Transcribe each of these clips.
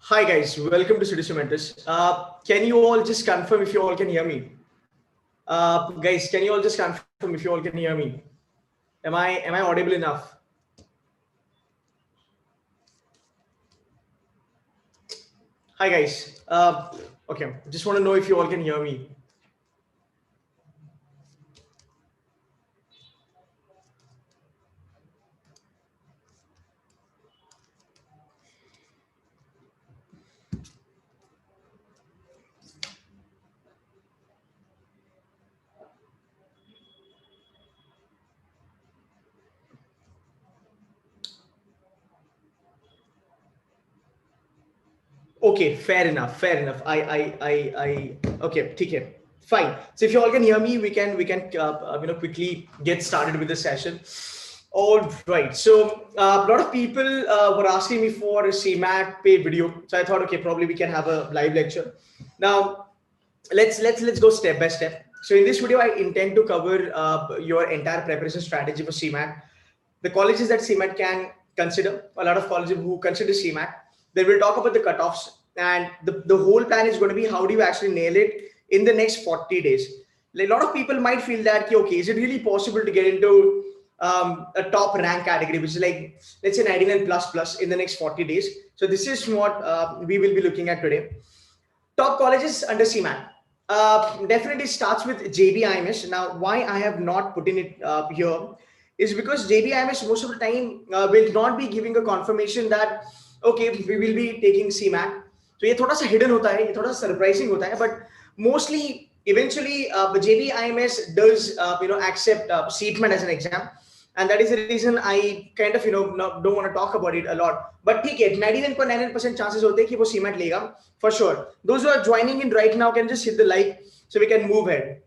Hi guys, welcome to Citizen Mentors. Can you all just confirm if you all can hear me? Guys, can you all just confirm if you all can hear me? Am I audible enough? Hi guys. Okay, just want to know if you all can hear me. Okay, fair enough. Fair enough. Okay, okay, fine. So if you all can hear me, we can quickly get started with the session. All right. So a lot of people were asking me for a CMAT paid video. So I thought, okay, probably we can have a live lecture. Now let's go step by step. So in this video, I intend to cover your entire preparation strategy for CMAT, the colleges that CMAT can consider, a lot of colleges who consider CMAT. Then we'll talk about the cutoffs, and the whole plan is going to be how do you actually nail it in the next 40 days. Like, a lot of people might feel that, okay, is it really possible to get into a top rank category, which is like, let's say 99 plus plus in the next 40 days. So this is what we will be looking at today. Top colleges under CMAT. Definitely starts with JBIMS. Now, why I have not put in it here is because JBIMS most of the time will not be giving a confirmation that okay, we will be taking CMAT. So ये थोड़ा सा hidden होता है, ये थोड़ा सा surprising होता है, but mostly eventually JBIMS does accept CMAT as an exam. And that is the reason I kind of don't want to talk about it a lot. But ठीक है, 99.99% chances होते हैं कि वो CMAT लेगा for sure. Those who are joining in right now can just hit the like so we can move ahead.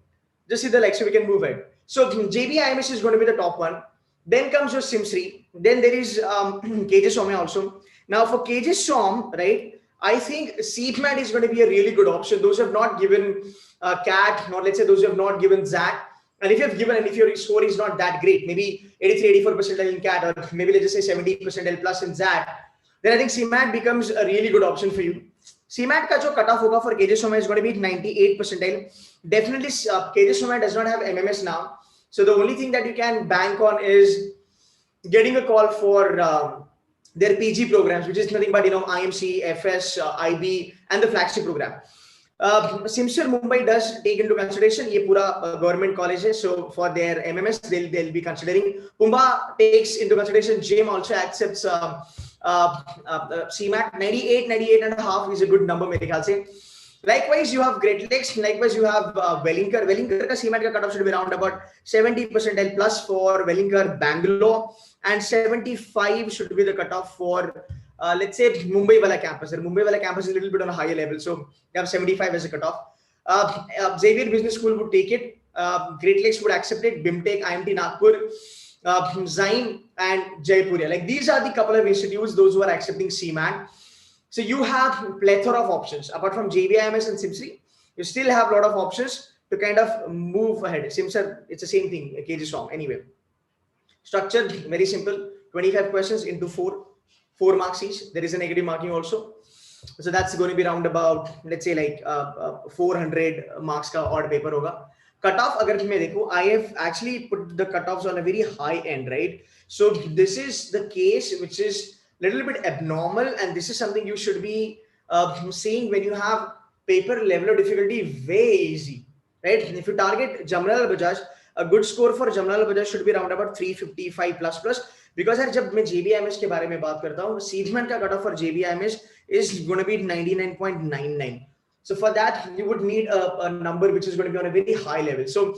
Just hit the like so we can move ahead. So JBIMS is going to be the top one. Then comes your SIMSRI. Then there is KJ Somya also. Now for KJ Som, right? I think CMAT is going to be a really good option. Those who have not given CAT, or let's say those who have not given ZAT, and if you have given and if your score is not that great, maybe 83, 84% in CAT, or maybe let's just say 70% plus in ZAT, then I think CMAT becomes a really good option for you. CMAT का जो cutoff होगा for KJ Somya is going to be 98 percentile. Definitely, KJ Somya does not have MMS now, so the only thing that you can bank on is getting a call for their PG programs, which is nothing but IMC, FS, IB, and the flagship program. Simsir Mumbai does take into consideration ये पूरा government college है, so for their MMS they'll be considering. Pumba takes into consideration. JIM also accepts CMAT. 98 and a half is a good number मेरे ख्याल से. Likewise, you have Great Lakes. Likewise, you have Wellinger. Wellinger का CMAT का cutoff should be around about 70 percentile plus for Wellinger, Bangalore, and 75 should be the cutoff for let's say Mumbai wala campus. Mumbai wala campus is a little bit on a higher level, so you have 75 as a cutoff. Xavier Business School would take it. Great Lakes would accept it. BIMTech, IMT Nagpur, Zyme, and Jaipuria. Like these are the couple of institutes, those who are accepting CMAT. So you have plethora of options. Apart from JBIMS and SIMSRI, you still have a lot of options to kind of move ahead. SIMSR, it's the same thing, KG Som. Anyway, structure, very simple. 25 questions into 4 marks each. There is a negative marking also. So that's going to be around about, let's say like 400 marks ka odd paper hoga. Cutoff, agar मैं देखो, I have actually put the cutoffs on a very high end, right? So this is the case which is little bit abnormal, and this is something you should be seeing when you have paper level of difficulty way easy, right? If you target Jamnalal Bajaj, a good score for Jamnalal Bajaj should be around about 355 plus. Because यार जब मैं JBIMS के बारे में बात करता हूँ, CMAT का cutoff for JBIMS is going to be 99.99. So for that you would need a number which is going to be on a very high level. So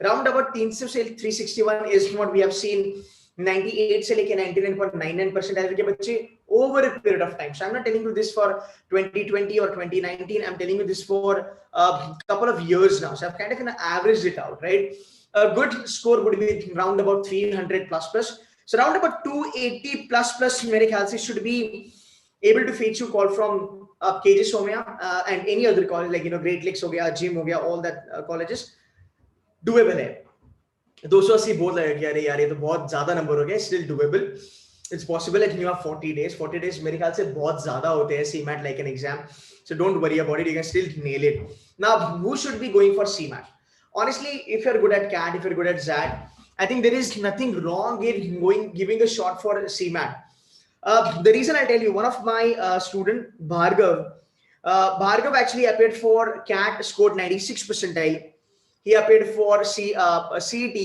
around about 361 is what we have seen. 98 से लेके 99.99% के बच्चे over a period of time. So I'm not telling you this for 2020 or 2019. I'm telling you this for a couple of years now. So I've kind of averaged it out, right? A good score would be around about 300 plus. So around about 280 plus मेरे ख्याल से should be able to fetch you call from KJ Somya and any other college like Great Lakes हो गया, JIM हो गया, all that colleges doable है. 280 बोल रहे हैं कि अरे यार ये तो बहुत ज्यादा नंबर हो गया, still doable. It's possible that you have 40 days. 40 days मेरे ख्याल से बहुत ज़्यादा होते हैं CMAT like an exam. So don't worry about it. You can still nail it. Now, who should be going for CMAT? Honestly, if you're good at CAT, if you're good at ZAT, I think there is nothing wrong in giving a shot for CMAT. The reason I'll tell you, one of my student, Bhargav actually appeared for CAT, scored 96 percentile. He appeared for CET,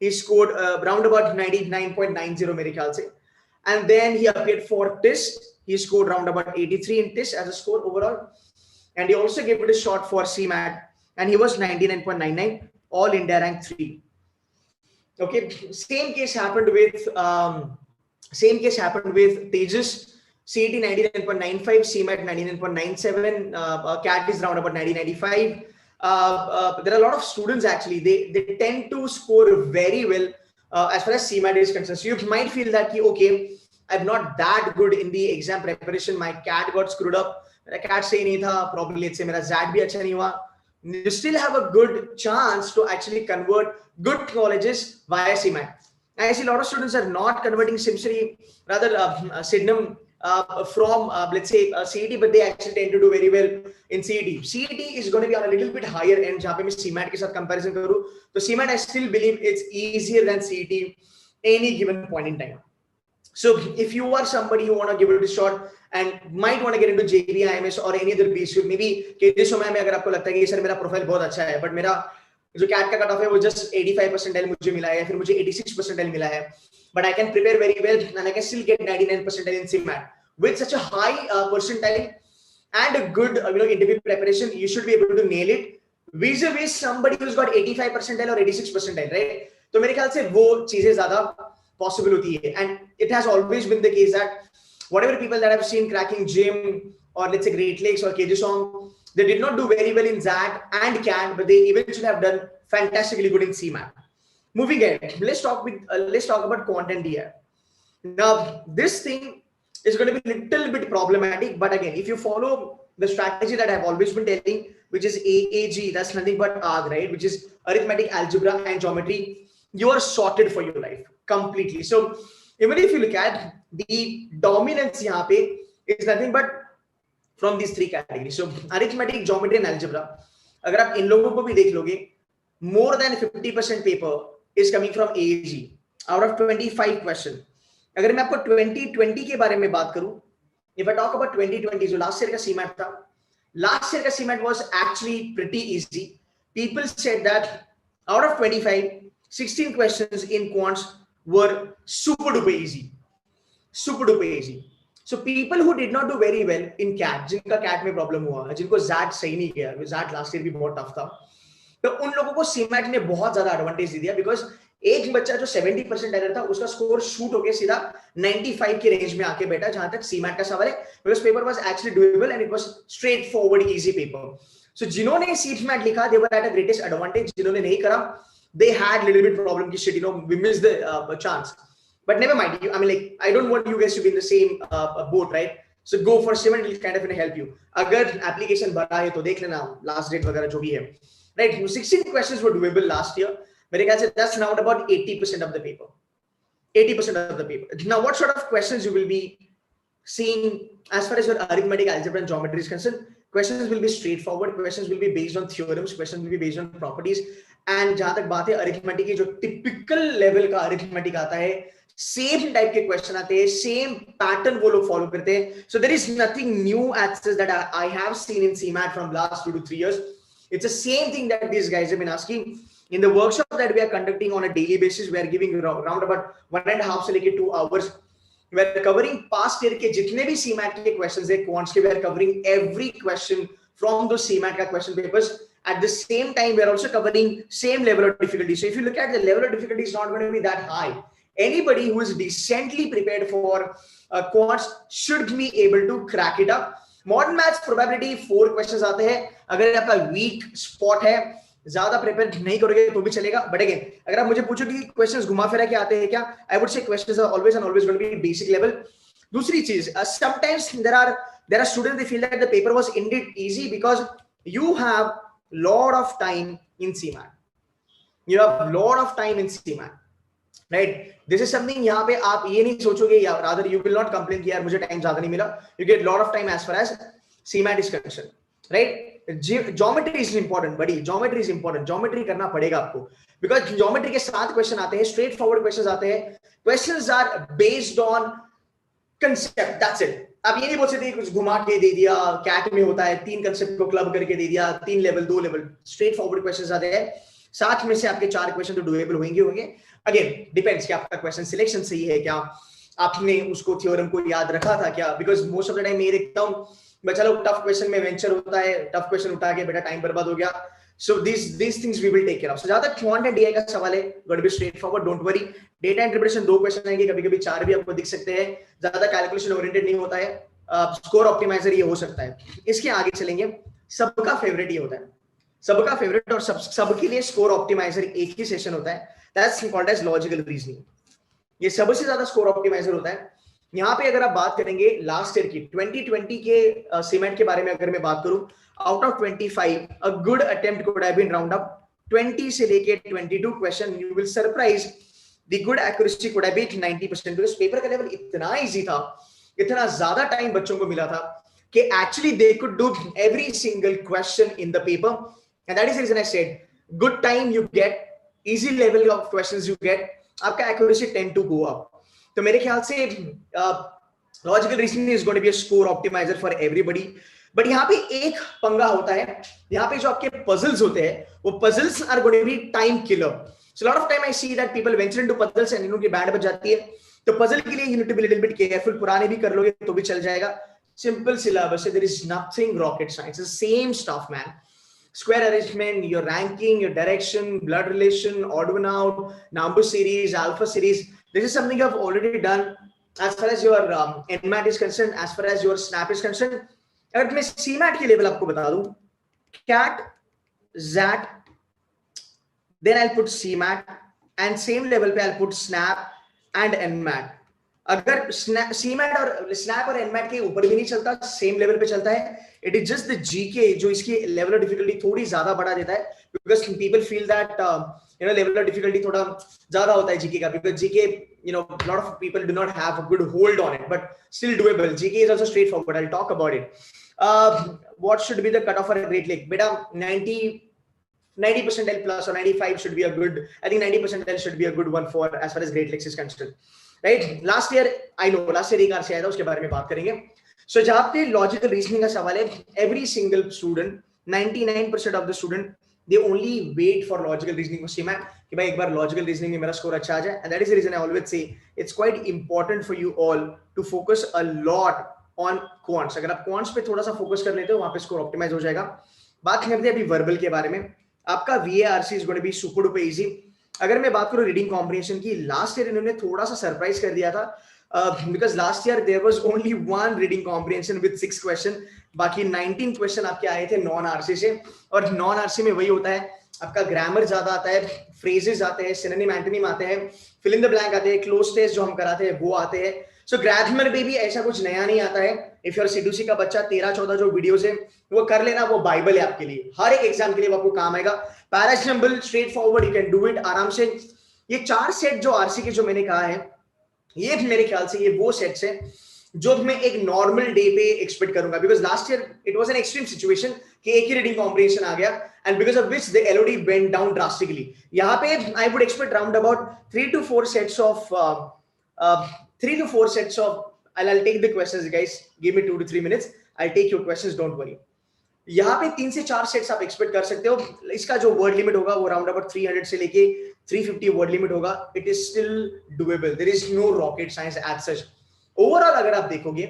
he scored round about 99.90 मेरे ख्याल से. And then he appeared for TIS. He scored round about 83 in TIS as a score overall. And he also gave it a shot for CMAT. And he was 99.99, all India rank 3. Okay, same case happened with Tejas. CET 99.95, CMAT 99.97, CAT is round about 90.95. There are a lot of students actually, they tend to score very well as far as CMAT is concerned. So you might feel that, okay, I'm not that good in the exam preparation. My CAT got screwed up. My CAT सही नहीं था. Probably let's say मेरा ZAT भी अच्छा नहीं हुआ. You still have a good chance to actually convert good colleges via CMAT. I see a lot of students are not converting SimSri, rather Sydenham from let's say CET, but they actually tend to do very well in CET. CET is going to be on a little bit higher end. जहाँ पे मैं CMAT के साथ comparison करूँ, तो CMAT I still believe it's easier than CET any given point in time. So if you are somebody who want to give it a shot and might want to get into JB, IMS or any other BSU, maybe के समय में अगर आपको लगता है कि sir मेरा profile बहुत अच्छा है, but मेरा जो CAT का कट ऑफ है वो just 85 percentile मुझे मिला है, फिर मुझे 86 percentile मिला है, but I can prepare very well and I can still get 99 percentile in CMAT with such a high percentile and a good interview preparation. You should be able to nail it vis-a-vis somebody who's got 85 percentile or 86 percentile, right? तो मेरे ख्याल से वो चीजें ज्यादा possible होती है. And it has always been the case that whatever people that I've seen cracking gym or let's say Great Lakes or KG they did not do very well in ZAT and CAT, but they eventually have done fantastically good in CMAT. Moving ahead, let's talk about Quant and DI. Now, this thing is going to be a little bit problematic, but again, if you follow the strategy that I've always been telling, which is AAG, that's nothing but ARG, right? Which is arithmetic, algebra, and geometry, you are sorted for your life completely. So even if you look at the dominance यहाँ पे is nothing but from these three categories. So arithmetic, geometry, and algebra. अगर आप इन लोगों को भी देख लोगे, more than 50% paper is coming from AAG out of 25 question. अगर मैं आपको 2020 के बारे में बात करूं, if I talk about 2020, जो last year का CMAT था, last year का CMAT was actually pretty easy. People said that out of 25, 16 questions in Quants were super duper easy. Super duper easy. So people who did not do very well in CAT, जिनका CAT में problem हुआ, जिनको ZAT सही नहीं किया, ZAT last year भी बहुत tough था, तो उन लोगों को CMAT ने बहुत ज्यादा advantage दे दिया, because एक बच्चा जो 70% एरर था, उसका स्कोर शूट होके सीधा 95 के रेंज में आके बैठा, जहां तक CMAT का सवाल है, because paper was actually doable and it was straightforward, easy paper. So जिन्होंने CMAT लिखा, they were at a greatest advantage. जिन्होंने नहीं करा, they had little bit problem कि shit, we missed the chance. But never mind, I mean, like, I don't want you guys to be in the same boat, right? So go for CMAT, it will kind of help you. अगर application बड़ा है तो देख लेना last date वगैरह जो भी है, right? 16 questions were doable last year. मेरे ख्याल से that's now about 80% of the paper. 80% of the paper. Now, what sort of questions you will be seeing as far as your arithmetic, algebra, and geometry is concerned? Questions will be straightforward. Questions will be based on theorems. Questions will be based on properties. And जहां तक बात है arithmetic की, जो typical level का arithmetic आता है, same type के question आते हैं, same pattern वो लोग follow करते हैं. So there is nothing new as such that I have seen in CMAT from last 2 to 3 years. It's the same thing that these guys have been asking. In the workshop that we are conducting on a daily basis, we are giving around about 1.5 से लेके 2 hours. We are covering past year के जितने भी CMAT के questions है, Quants के, we are covering every question from those CMAT का question papers. At the same time, we are also covering same level of difficulty. So if you look at the level of difficulty, is not going to be that high. Anybody who is decently prepared for Quants should be able to crack it up. Modern maths probability 4 questions आते हैं. अगर आपका weak spot है, ज्यादा prepare नहीं करोगे तो भी चलेगा. बट अगेन, अगर आप मुझे पूछो कि क्वेश्चंस घुमा फिरा के आते हैं क्या, I would say questions are always and always going to be basic level. दूसरी चीज, sometimes there are students they feel that the paper was indeed easy because you have lot of time in CMAT. You have lot of time in CMAT. Right? This is something, यहाँ पे आप ये नहीं सोचोगे, या rather you will not complain कि यार मुझे टाइम ज्यादा नहीं मिला. You get lot of time as far as CMAT is concern, right? Geometry is important बड़ी, ज्योमेट्री इज इंपॉर्टेंट, ज्योमेट्री करना पड़ेगा आपको, बिकॉज ज्योमेट्री के 7 क्वेश्चन आते हैं, स्ट्रेट फॉरवर्ड क्वेश्चन आते हैं. Question are based on concept, that's it. आप ये नहीं बोल सकते कुछ घुमा के दे दिया, कैट में होता है 3 कंसेप्ट को क्लब करके दे दिया, 3 level 2 level. Straight forward question आते हैं, 7 में से आपके 4 क्वेश्चन तो डुएबल होंगे. अगेन डिपेंड्स कि आपका क्वेश्चन सिलेक्शन सही है क्या, आपने उसको थ्योरम को याद रखा था क्या, because most of the time मैं देखता हूँ चलो टफ क्वेश्चन में वेंचर होता है, टफ क्वेश्चन उठा के बेटा टाइम बर्बाद हो गया. So these things we will take care of. So जहां तक क्वांट एंड डीआई का सवाल है, going to be straightforward, don't worry. Data interpretation 2 question आएंगे, कभी-कभी 4 भी आपको दिख सकते हैं, ज्यादा कैलकुलेशन ओरिएंटेड नहीं होता है. स्कोर ऑप्टिमाइजर ये हो सकता है. इसके आगे चलेंगे, सबका फेवरेट ये होता है, सबका फेवरेट और सबके लिए स्कोर ऑप्टिमाइजर एक ही सेशन होता है, that's called as logical reasoning. ये सबसे ज्यादा स्कोर ऑप्टिमाइजर होता है. यहाँ पे अगर आप बात करेंगे लास्ट ईयर की 2020 के सीमेट के बारे में अगर मैं बात करूं, out of 25 a good attempt could have been round up 20 से लेके 22 question. you will surprise the good accuracy could have been 90%, because paper का लेवल इतना इजी था, इतना ज्यादा टाइम बच्चों को मिला था कि actually they could do every single question in the paper, and that is the reason I said good time you get, easy level of questions you get, आपका accuracy tend to go up. तो मेरे ख्याल से logical reasoning is going to be a score optimizer for everybody. But यहाँ पे एक पंगा होता है, यहाँ पे जो आपके पजल्स होते हैं वो puzzles are going to be time killer. So lot of time I see that people venture into puzzles and इनकी बैंड बज जाती है. तो पजल के लिए you need to be little bit careful. पुराने भी कर लोगे तो भी चल जाएगा, सिंपल सिलेबस है, there is nothing rocket science, it's the same stuff man. Square arrangement, your ranking, your direction, blood relation, odd one out, number series, alpha series. This is something I've already done as far as your NMAT is concerned, as far as your SNAP is concerned. अगर मैं CMAT के level आपको बता दूं, CAT, ZAT, then I'll put CMAT, and same level पे I'll put SNAP and NMAT. अगर CMAT और SNAP और NMAT के ऊपर भी नहीं चलता, सेम लेवल पे चलता है. It is just the GK जो इसकी लेवल ऑफ डिफिकल्टी थोड़ी ज्यादा बढ़ा देता है, because people feel that level of difficulty थोड़ा ज्यादा होता है जीके का, because GK lot of people do not have a good hold on it, but still doable. GK is also straight forward, I will talk about it. What should be the cut off for a great lake? बेटा 90 percentile plus or 95 should be a good, I think 90 percentile should be a good one for as far as Great Lakes is concerned, right? Last year I know last year एक are से आया था, उसके बारे में बात करेंगे. So जहाँ पे लॉजिकल रीजनिंग का सवाल है, every single student, 99% of the student, they only wait for logical reasoning for CMAT कि भाई एक बार लॉजिकल रीजनिंग में मेरा स्कोर अच्छा आ जाए. And that is the reason I always say it's quite important for you all to focus a lot on quants. अगर आप quants पे थोड़ा सा फोकस कर लेते हो, वहां पे स्कोर ऑप्टिमाइज हो जाएगा. बात करते हैं अभी वर्बल के बारे में. आपका VARC is going to be super duper easy. अगर मैं बात करूं रीडिंग कॉम्प्रिहेंशन की, लास्ट ईयर इन्होंने थोड़ा सा सरप्राइज कर दिया था, because last year there was only one reading comprehension with 6 question, बाकी 19 क्वेश्चन आपके आए थे नॉन आरसी से. और नॉन आरसी में वही होता है, आपका ग्रामर ज्यादा आता है, फ्रेजेस आते हैं, सिनोनिम एंटोनिम आते हैं, फिल इन द ब्लैंक आते हैं, क्लोज टेस्ट जो हम कराते हैं वो आते हैं. सो ग्रामर में भी ऐसा कुछ नया नहीं आता है. इफ यूर C2C का बच्चा 13-14 जो वीडियोस है वो कर लेना, वो बाइबल है आपके लिए, हर एक एग्जाम के लिए वो आपको काम आएगा. पैरासिम्बल, straight forward, you can do it आराम से. ये 4 सेट जो आरसी के जो मैंने कहा है, ये मेरे ख्याल से ये वो सेट्स हैं जो मैं एक नॉर्मल डे पे एक्सपेक्ट करूंगा, because last year it was an extreme situation कि एक ही रीडिंग कॉम्प्रिहेंशन आ गया, and because of which the LOD went down drastically. यहाँ पे I would expect round about 3 to 4 sets of I'll take the questions guys, give me 2 to 3 minutes, I'll take your questions, don't worry. यहाँ पे 3 से 4 sets आप expect कर सकते हो. इसका जो वर्ड लिमिट होगा वो राउंड अबाउट 300 से लेके 350 वर्ड लिमिट होगा. It is still doable, there is no rocket science as such. Overall अगर आप देखोगे,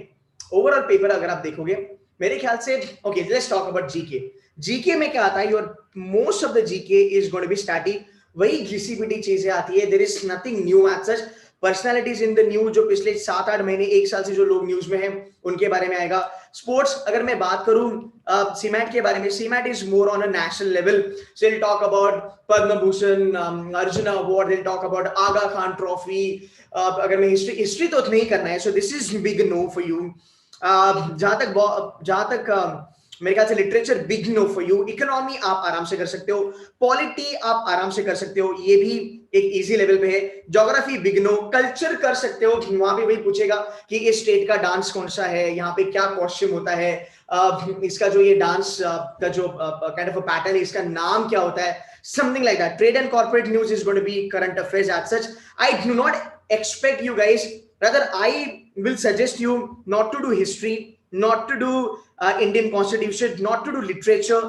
ओवरऑल पेपर अगर आप देखोगे, मेरे ख्याल से okay, let's talk about GK. GK में क्या आता है, your most of the GK is going to be static, वही घिसी-पिटी चीजें आती है. There is nothing new as such. Personalities in the news जो पिछले 7-8 महीने 1 साल से जो लोग न्यूज में हैं उनके बारे में आएगा. स्पोर्ट्स अगर मैं बात करूं CMAT के बारे में, CMAT is more on a national level. So will talk about Padma Bhushan, Arjuna award, will talk about Aga Khan trophy. अगर मैं हिस्ट्री तो नहीं करना है, so this is big no for you. जहां तक मेरे ख्याल से literature big no for you, economy आप आराम से कर सकते हो, पॉलिटी आप आराम से कर सकते हो, ये भी एक इजी लेवल पे है, ज्योग्राफी बिग नो, कल्चर कर सकते हो, वहां पे वही पूछेगा कि इस स्टेट का डांस कौन सा है, यहाँ पे क्या कॉस्ट्यूम होता है, इसका जो ये डांस का जो काइंड ऑफ अ पैटर्न है इसका नाम क्या होता है, something like that. Trade and corporate news is going to be current affairs as such. I do not expect you guys, rather I will suggest you not to do history, not to do Indian constitution, not to do literature,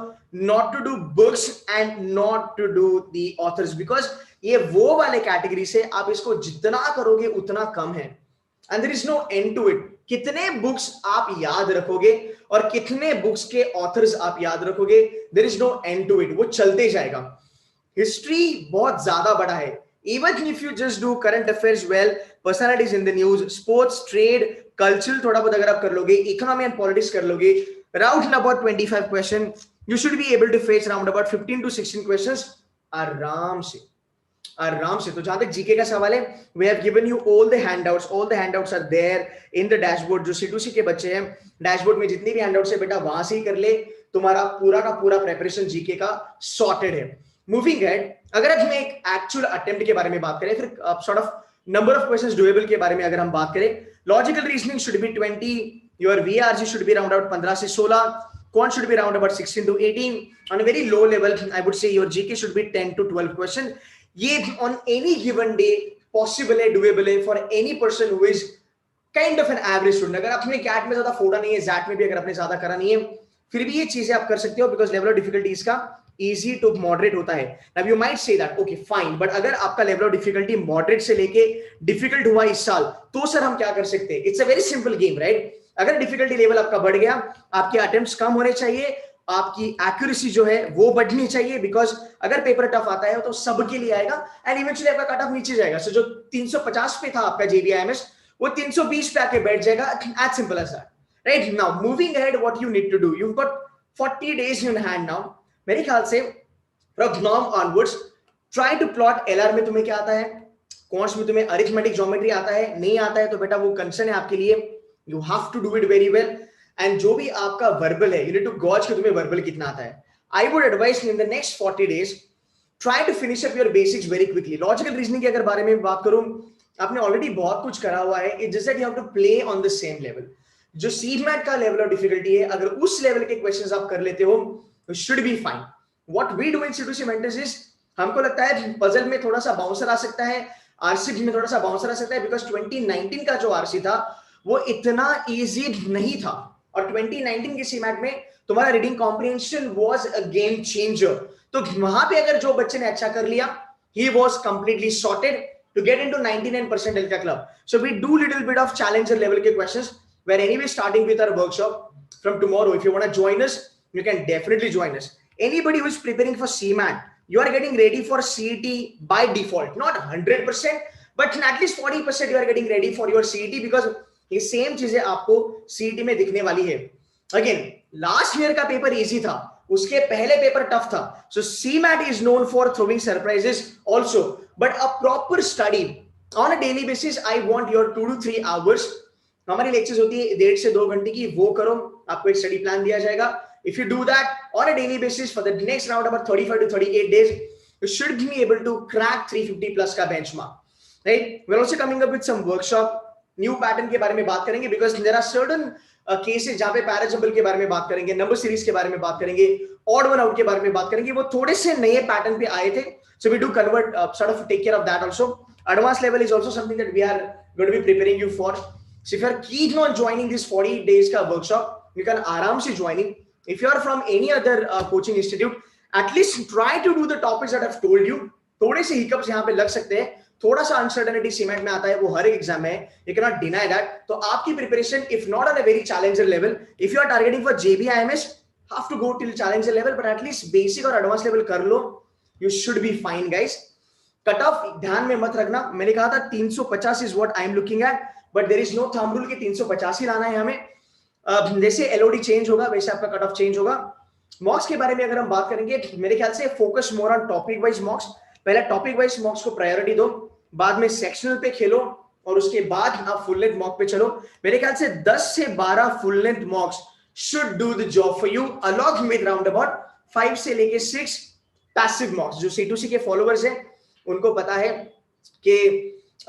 not to do books and not to do the authors, because ये वो वाले category से आप इसको जितना करोगे उतना कम है, and there is no end to it. कितने बुक्स आप याद रखोगे और कितने बुक्स के ऑथर्स आप याद रखोगे, there is no end to it. वो चलते जाएगा. हिस्ट्री बहुत ज्यादा बड़ा है. Even if you just do current affairs well, personalities in the news, sports, trade, culture थोड़ा बहुत अगर आप कर लोगे, economy and politics कर लोगे, round about 25 question, you should be able to face round about 15 to 16 questions आराम से. तो जहां तक जीके का सवाल है, we have given you all the handouts are there in the dashboard. जो C2C के बच्चे हैं, डैशबोर्ड में जितनी भी हैंडआउट्स है बेटा वहां से ही कर ले, तुम्हारा पूरा का पूरा प्रेपरेशन जीके का सॉर्टेड है. मूविंग हेड, अगर हम एक एक्चुअल अटेम्प्ट के बारे में बात करें, फिर sort of number of questions doable के बारे में अगर हम बात करें, logical reasoning should be 20, your VARC should be round about 15 से 16, quant should be round about 16 to 18, on a very low level I would say your GK should be 10 to 12 question. ये on any given day possible है, doable है for any person who is kind of an average student. अगर आपने cat में ज्यादा फोड़ा नहीं है, जैट में भी अगर आपने ज्यादा करा नहीं है, फिर भी ये चीजें आप कर सकते हो, बिकॉज लेवल ऑफ डिफिकल्टी इसका easy to moderate होता है. Now you might say that okay fine, but अगर आपका level of difficulty moderate से लेके difficult हुआ इस साल, तो सर हम क्या कर सकते हैं? It's a very simple game, right? अगर difficulty level आपका बढ़ गया, आपके attempts कम होने चाहिए, आपकी accuracy जो है वो बढ़नी चाहिए, because अगर पेपर टफ आता है तो सबके लिए आएगा and eventually आपका कट ऑफ नीचे जाएगा. So जो 350 पे था आपका JBIMS, वो 320 पे आके बैठ जाएगा. As simple as that, right? Now moving ahead, what you need to do, you've got 40 days in hand now. मेरे ख्याल से from now onwards try to plot. LR में तुम्हें क्या आता है, क्वांट्स में तुम्हें अरिथमेटिक ज्योमेट्री आता है, नहीं आता है तो बेटा वो कंसर्न है आपके लिए, you have to do it very well. And जो भी आपका वर्बल है, यू नीड टू गॉज कि तुम्हें वर्बल कितना आता है. I would advise in the next 40 days try to finish up your basics very quickly. Logical reasoning की अगर बारे में बात करूं, आपने ऑलरेडी बहुत कुछ करा हुआ है, it's just that you have to play on the same level. जो CMAT का लेवल ऑफ डिफिकल्टी है, अगर उस लेवल के क्वेश्चंस आप कर लेते हो, should be fine. What we do in C2C mentors is, हमको लगता है पजल में थोड़ा सा बाउंसर आ सकता है, RC में थोड़ा सा बाउंसर आ सकता है, because 2019 का जो RC था वो इतना इजी नहीं था, और 2019 के CMAT में तुम्हारा reading comprehension was a game changer. तो वहां पे अगर जो बच्चे ने अच्छा कर लिया, he was completely sorted to get into 99% का club. So we do little bit of challenger level के questions. We're anyway starting with our workshop from tomorrow. If you want to join us, you can definitely join us. Anybody who is preparing for CMAT, you are getting ready for CET by default, not 100%, but at least 40% you are getting ready for your CET, because ये same चीजें आपको CET में दिखने वाली है. Again, last year का paper easy था, उसके पहले पेपर टफ था. So CMAT is known for throwing surprises also, but a proper study on a daily basis. I want your 2 to 3 hours. हमारी लेक्चर्स होती है 1.5 से 2 घंटे की, वो करो, आपको एक स्टडी प्लान दिया जाएगा. If you do that on a daily basis for the next round about 35 to 38 days, you should be able to crack 350 plus का benchmark, right? We're also coming up with some workshop, new pattern के बारे में बात करेंगे, because there are certain cases जहाँ पे parajumble के बारे में बात करेंगे, नंबर सीरीज के बारे में बात करेंगे, ऑड वन आउट के बारे में बात करेंगे, वो थोड़े से नए पैटर्न पे आए थे. So we do convert, sort of take care of that also. Advanced level is also something that we are going to be preparing you for. So if you are keen on joining this 40 days का workshop, you can आराम से join in. If you are from any other coaching institute, at least try to do the topics that I've told you. थोड़े से hiccups यहाँ पे लग सकते हैं, थोड़ा सा uncertainty CMAT में आता है, वो हर एक एग्जाम में है, you cannot deny that. तो आपकी preparation, if not on a very challenger level, if you are targeting for JBIMS, have to go till challenger level, but at least basic और advanced level कर लो, you should be fine guys. Cut off ध्यान में मत रखना, मैंने कहा था 350 is what I am looking at, but there is no thumb rule कि 350 ही लाना है हमें. जैसे LOD चेंज होगा वैसे आपका कट ऑफ चेंज होगा. मॉक्स के बारे में अगर हम बात करेंगे, मेरे ख्याल से focus more on topic wise मॉक्स. पहले टॉपिक वाइज मॉक्स को प्रायोरिटी दो, बाद में सेक्शनल पे खेलो, और उसके बाद आप फुल लेंथ मॉक पे चलो. मेरे ख्याल से 10 से 12 full length मॉक्स should do the job for you along with round about 5 से लेके 6 पैसिव मॉक्स. जो C2C के फॉलोअर्स हैं उनको पता है कि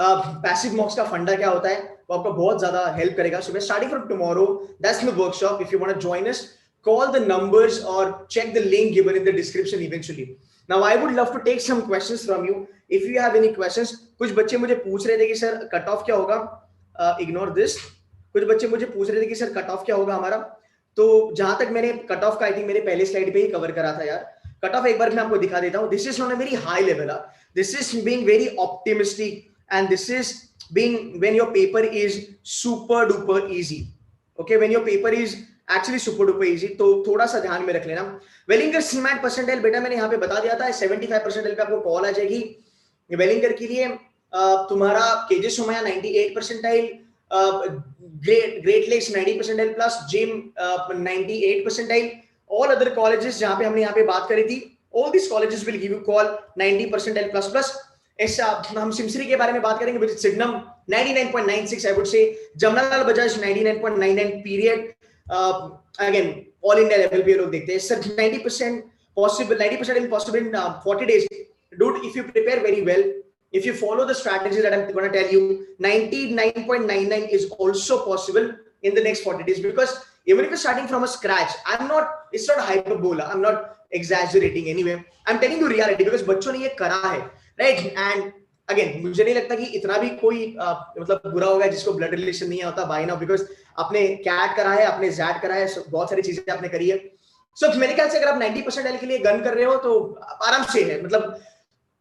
पैसिव मॉक्स का फंडा क्या होता है, वो आपको बहुत ज्यादा हेल्प करेगा. So starting from tomorrow that's the workshop. If you want to join us, call the numbers or check the link given in the description eventually. Now I would love to take some questions from you if you have any questions. कुछ बच्चे मुझे पूछ रहे थे कि sir cut off क्या होगा, ignore this. कुछ बच्चे मुझे पूछ रहे थे कि सर कट ऑफ क्या होगा हमारा. तो जहां तक मैंने कट ऑफ का आई थिंक मेरे पहले स्लाइड पे ही कवर करा था यार. कट ऑफ एक बार मैं आपको दिखा देता हूं. This is on a very high level. This is being very optimistic and this is being when your paper is super duper easy. Okay, when your paper is actually super duper easy. तो थोड़ा सा ध्यान में रख लेना. Welingkar CMAT percentile बेटा मैंने यहाँ पे बता दिया था 75 परसेंटाइल पे आपको कॉल आ जाएगी. वेलिंगर के लिए तुम्हारा K J Somaiya 98 percentile, great lakes 90 percentile plus, जिम 98 परसेंटाइल. ऑल अदर कॉलेजेस जहाँ पे हमने यहाँ पे बात करी थी, all this colleges will give you call 90 percentile plus plus. ऐसा हम सिमसरी के बारे में बात करेंगे, विच सिग्नम 99.96 आई वुड से. Jamnalal Bajaj 99.99 period. Again all India level पे लोग देखते हैं sir 90% possible, 90% impossible in 40 days. Dude, if you prepare very well, if you follow the strategy that I'm going to tell you, 99.99 is also possible in the next 40 days. Because even if you're starting from a scratch, it's not hyperbola, I'm not exaggerating anyway, I'm telling you reality because बच्चों ने ये करा है, right? And again मुझे नहीं लगता कि इतना भी कोई मतलब बुरा होगा जिसको ब्लड रिलेशन नहीं होता बाय नाउ, बिकॉज आपने कैट करा है, आपने जैट करा है, बहुत सारी चीजें आपने करी है. सो मेरे ख्याल से अगर आप 90% के लिए गन कर रहे हो तो आराम से है. मतलब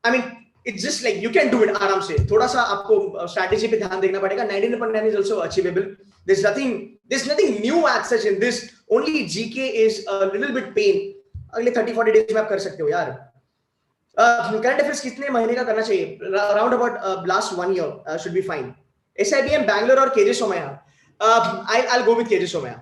I mean it's just like you can do it आराम से. थोड़ा सा आपको स्ट्रैटेजी पे ध्यान देना पड़ेगा. 99.9 is also achievable. there's nothing new as such in this. Only GK is a little bit pain. अगले 30-40 डेज में आप कर सकते हो यार. करंट अफेयर्स कितने महीने का करना चाहिए? Around about last 1 year should be fine. SIBM Bangalore और KJ Somaiya. I'll go with KJ Somaya.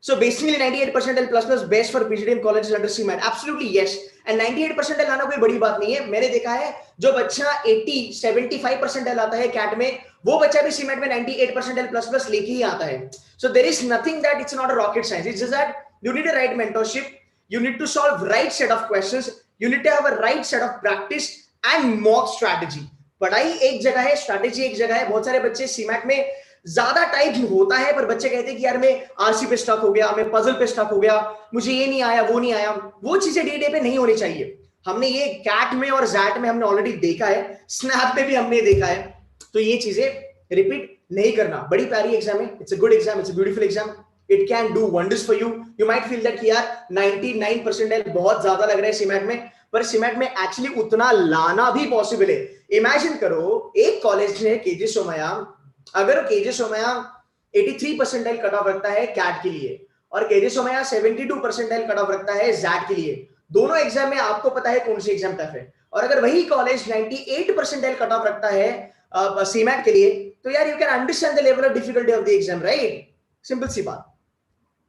So basically 98 percentile plus plus best for PGDM colleges under CMAT. Absolutely yes. And 98 percentile आना कोई बड़ी बात नहीं है. मैंने देखा है जो बच्चा 75 percentile आता है कैट में, वो बच्चा भी CMAT में 98 percentile plus plus लेके ही आता है. So there is nothing that it's not a rocket science. It's just that you need a right mentorship. You need to solve right set of questions. You need to have a right set of practice and mock strategy. पढ़ाई एक जगह है, strategy एक जगह है. बहुत सारे बच्चे CMAT में ज्यादा टाइम होता है पर बच्चे कहते हैं कि यार मैं आरसी पे स्टक हो गया, मैं पजल पे स्टक हो गया, मुझे ये नहीं आया, वो नहीं आया. वो चीजें डे पे नहीं होनी चाहिए. हमने ये कैट में और जैट में हमने ऑलरेडी देखा है, स्नैप पे भी हमने देखा है. तो ये चीजें रिपीट नहीं करना. बड़ी प्यारी एग्जाम है, it's a good exam, it's a beautiful exam. It can do wonders for you. You might feel that कि यार 99 परसेंटाइल बहुत ज्यादा लग रहा है सीमैट में, पर सीमैट में एक्चुअली उतना लाना भी पॉसिबल है. इमेजिन करो एक कॉलेज ने केजे सोमैया, अगर K J Somaiya 83 percentile cut off रखता है कैट के लिए और KJ Somaiya 72 percentile cut off रखता है जैट के लिए, दोनों एग्जाम में आपको पता है कौन सी एग्जाम टफ है. और अगर वही कॉलेज 98 परसेंटाइल कट ऑफ रखता है सीमैट के लिए, तो यार you can understand the level of difficulty of the exam, right? Simple सी बात.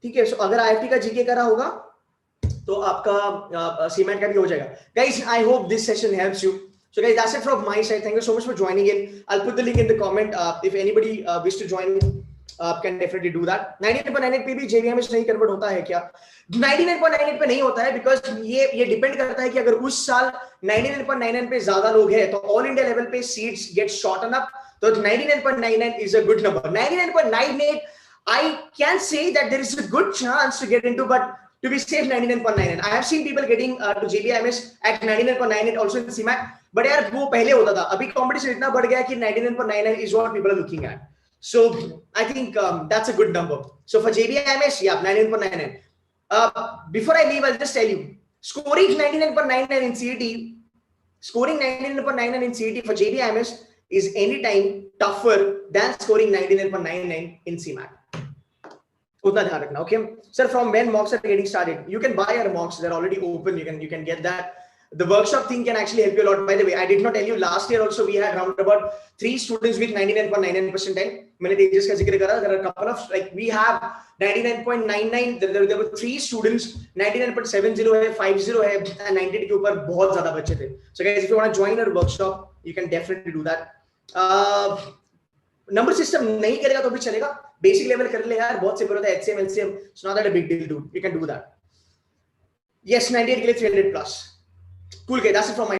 ठीक है. सो अगर आईआईटी का जीके करा होगा तो आपका सीमैट का भी हो जाएगा. Guys, I hope this session helps you. So guys, that's it from my side. Thank you so much for joining in. I'll put the link in the comment. If anybody wish to join, can definitely do that. 99.98 पे भी JVMS नहीं convert होता है क्या? 99.98 पे नहीं होता है because ये डिपेंड करता है कि अगर उस साल 99.99 पे ज्यादा लोग हैं तो ऑल इंडिया लेवल पे सीट्स गेट शॉर्टन अप. तो 99.99 is a good number. 99.98, I can say that there is a good chance to get into, but to be safe 99.99. I have seen people getting to JBIMS at 99.98 also in CMAT. But यार वो पहले होता था, अभी competition इतना बढ़ गया कि 99.99 is what people are looking at. So I think that's a good number. So for JBIMS, yeah, 99.99. Before I leave, I'll just tell you, scoring 99.99 in CET, scoring 99.99 in CET for JBIMS is anytime tougher than scoring 99.99 in CMAT. उतना ध्यान रखना, okay? Sir, from when mocks are getting started? You can buy your mocks; they're already open. You can get that. The workshop thing can actually help you a lot. By the way, I did not tell you, last year also we had around about 3 students with 99.99 percentile. मैंने तेजस का जिक्र करा. There are a couple of, like, we have 99.99. There were 3 students. 99.70 है, 50 है, and 90 के ऊपर बहुत ज़्यादा बच्चे थे. So guys, if you want to join our workshop, you can definitely do that. Number system नहीं करेगा तो भी चलेगा, बेसिक लेवल कर ले यार, बहुत सिंपल होता है, HCM LCM, it's not that a big deal dude, we can do that. Yes, 98 के लिए 300 plus. Cool, okay, that's it from my